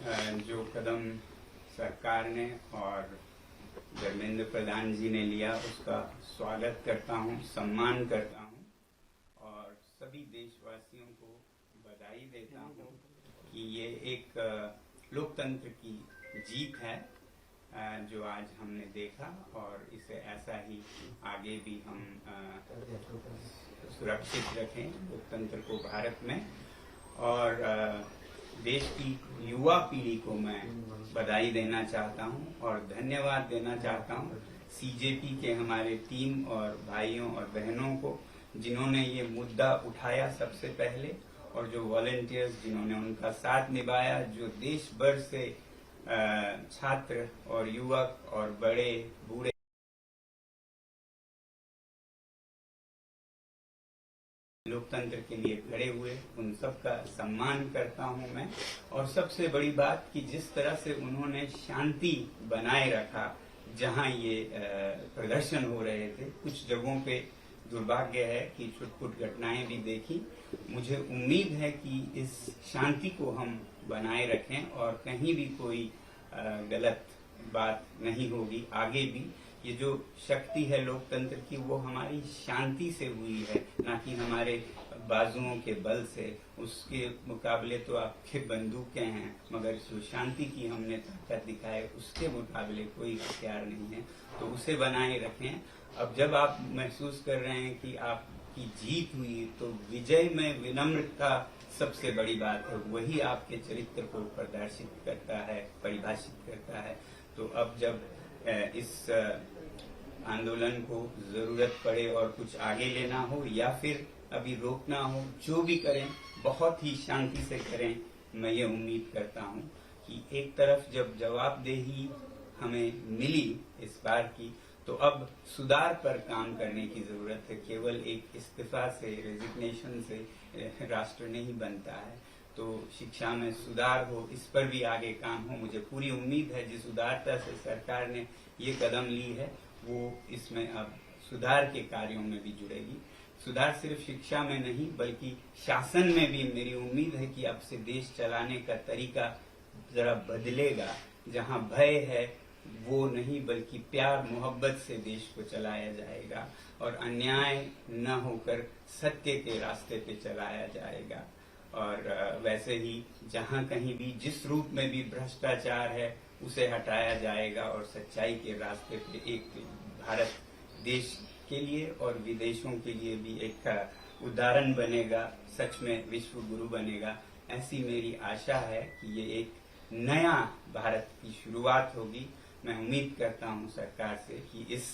जो कदम सरकार ने और धर्मेंद्र प्रधान जी ने लिया उसका स्वागत करता हूं, सम्मान करता हूं और सभी देशवासियों को बधाई देता हूं कि ये एक लोकतंत्र की जीत है जो आज हमने देखा और इसे ऐसा ही आगे भी हम सुरक्षित रखें लोकतंत्र को भारत में। और देश की युवा पीढ़ी को मैं बधाई देना चाहता हूं और धन्यवाद देना चाहता हूं सीजेपी के हमारे टीम और भाइयों और बहनों को जिन्होंने ये मुद्दा उठाया सबसे पहले, और जो वॉलंटियर्स जिन्होंने उनका साथ निभाया, जो देश भर से छात्र और युवक और बड़े बूढ़े लोकतंत्र के लिए खड़े हुए, उन सब का सम्मान करता हूं मैं। और सबसे बड़ी बात कि जिस तरह से उन्होंने शांति बनाए रखा जहां ये प्रदर्शन हो रहे थे, कुछ जगहों पे दुर्भाग्य है कि छुटपुट घटनाएं भी देखी। मुझे उम्मीद है कि इस शांति को हम बनाए रखें और कहीं भी कोई गलत बात नहीं होगी आगे भी। ये जो शक्ति है लोकतंत्र की वो हमारी शांति से हुई है, ना कि हमारे बाजुओं के बल से। उसके मुकाबले तो आपके बंदूकें हैं, मगर जो शांति की हमने ताकत दिखाई उसके मुकाबले कोई हथियार नहीं है, तो उसे बनाए रखें। अब जब आप महसूस कर रहे हैं कि आपकी जीत हुई, तो विजय में विनम्रता सबसे बड़ी बात है, वही आपके चरित्र को प्रदर्शित करता है, परिभाषित करता है। तो अब जब इस आंदोलन को जरूरत पड़े और कुछ आगे लेना हो या फिर अभी रोकना हो, जो भी करें बहुत ही शांति से करें। मैं ये उम्मीद करता हूं कि एक तरफ जब जवाबदेही हमें मिली इस बार की, तो अब सुधार पर काम करने की जरूरत है। केवल एक इस्तीफा से, रेजिग्नेशन से राष्ट्र नहीं बनता है। तो शिक्षा में सुधार हो, इस पर भी आगे काम हो। मुझे पूरी उम्मीद है जिस उदारता से सरकार ने ये कदम ली है वो इसमें अब सुधार के कार्यों में भी जुड़ेगी। सुधार सिर्फ शिक्षा में नहीं बल्कि शासन में भी मेरी उम्मीद है कि अब से देश चलाने का तरीका जरा बदलेगा। जहां भय है वो नहीं बल्कि प्यार मोहब्बत से देश को चलाया जाएगा और अन्याय न होकर सत्य के रास्ते पे चलाया जाएगा। और वैसे ही जहां कहीं भी जिस रूप में भी भ्रष्टाचार है उसे हटाया जाएगा और सच्चाई के रास्ते पे एक भारत देश के लिए और विदेशों के लिए भी एक उदाहरण बनेगा, सच में विश्व गुरु बनेगा। ऐसी मेरी आशा है कि ये एक नया भारत की शुरुआत होगी। मैं उम्मीद करता हूं सरकार से कि इस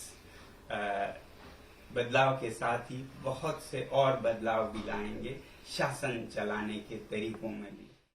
बदलाव के साथ ही बहुत से और बदलाव भी लाएंगे शासन चलाने के तरीकों में भी।